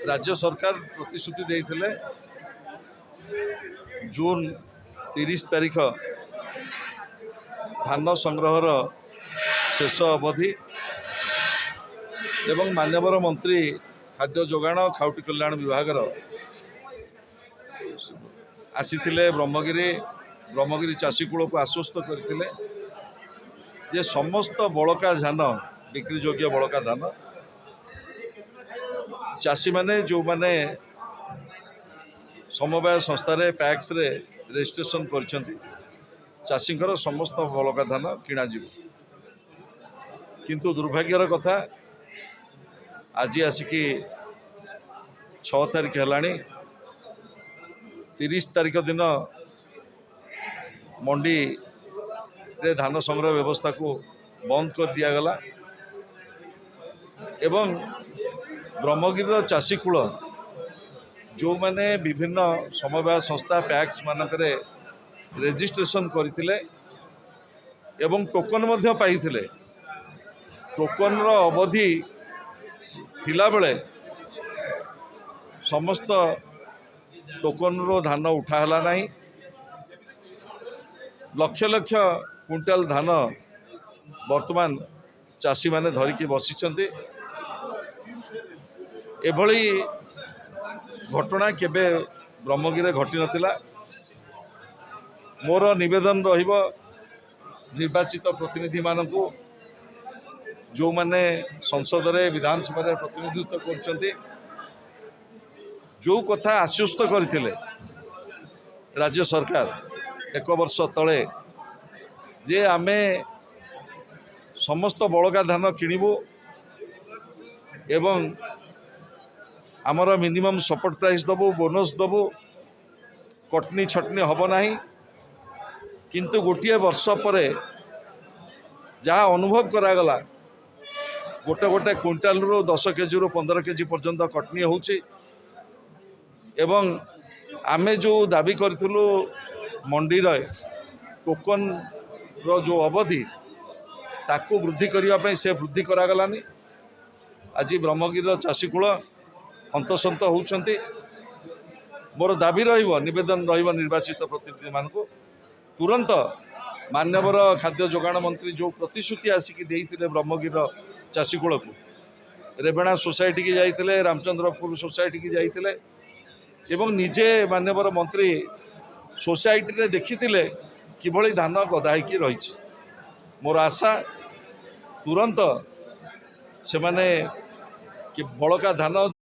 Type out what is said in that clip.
राज्य सरकार प्रतिश्रुति देइथिले जून 30 तारीख धान संग्रहर शेष अवधि एवं मान्यवर मंत्री खाद्य जोगाण खाउटी कल्याण विभाग आसीथिले ब्रह्मगिरी चाषीकूल को आश्वस्त करथिले जे समस्त बड़का धान बिक्री योग्य बड़का धान चाषी माने जो माने समवाय संस्था पैक्स रे रजिस्ट्रेशन करछंती चाषींकर समस्त बड़का धान किणा जीव किंतु दुर्भाग्यर कथा आज आसिकी 6 तारीख हेलाणी 30 तारीख दिन मंडी रे धान संग्रह व्यवस्था को बंद कर दिया गला एवं ब्रह्मगिरी चाषीकूल जो माने विभिन्न समवाय संस्था पैक्स मानकरे रजिस्ट्रेशन करथिले एवं टोकन मध्य पाइथिले टोकन रो अवधि थिला बेले समस्त टोकन रो धान उठाला नहीं लक्ष लक्ष क्विंटाल धान वर्तमान चाषी माने धरिकी बसिचंती एभली घटना केबे ब्रह्मगिरी घटी नथिला। मोर निवेदन रहिबो निर्वाचित प्रतिनिधि मानकू जो माने संसद रे विधानसभा रे प्रतिनिधित्व करछंती जो कथा आश्वस्त करथिले राज्य सरकार 1 वर्ष तले जे आमे समस्त बड़का धान किणिबू एवं आमर मिनिमम सपोर्ट प्राइस दबू बोनस दबू कटनी छटनी हब नहीं किंतु गोटे वर्ष पर जहाँ अनुभव करागला गोटे गोटे क्विंटाल रू 10 केजी रू 15 केजी पर्यंत कटनी होची एवं आमे जो दाबी करथिलु मंडी रे टोकन रो जो अवधि ताकू वृद्धि करने से वृद्धि करागलानी आज ब्रह्मगिरी चाषीकूल हंतसंत होउछंती। मोर दाबी रहिबो निवेदन रहिबो निर्वाचित प्रतिनिधि मानकू तुरंत मान्यवर खाद्य जोगाण मंत्री जो प्रतिश्रुति आसिकी देइथिले ब्रह्मगिरी चाषीकूल को रेबेणा सोसाइटी की जाइथिले रामचंद्रपुर सोसाइटी की जाइथिले एवं निजे मान्यवर मंत्री सोसाइटी रे देखिथिले किभली धान गदा होइकी रहिछि। मोर आशा तुरंत से माने कि बड़का धान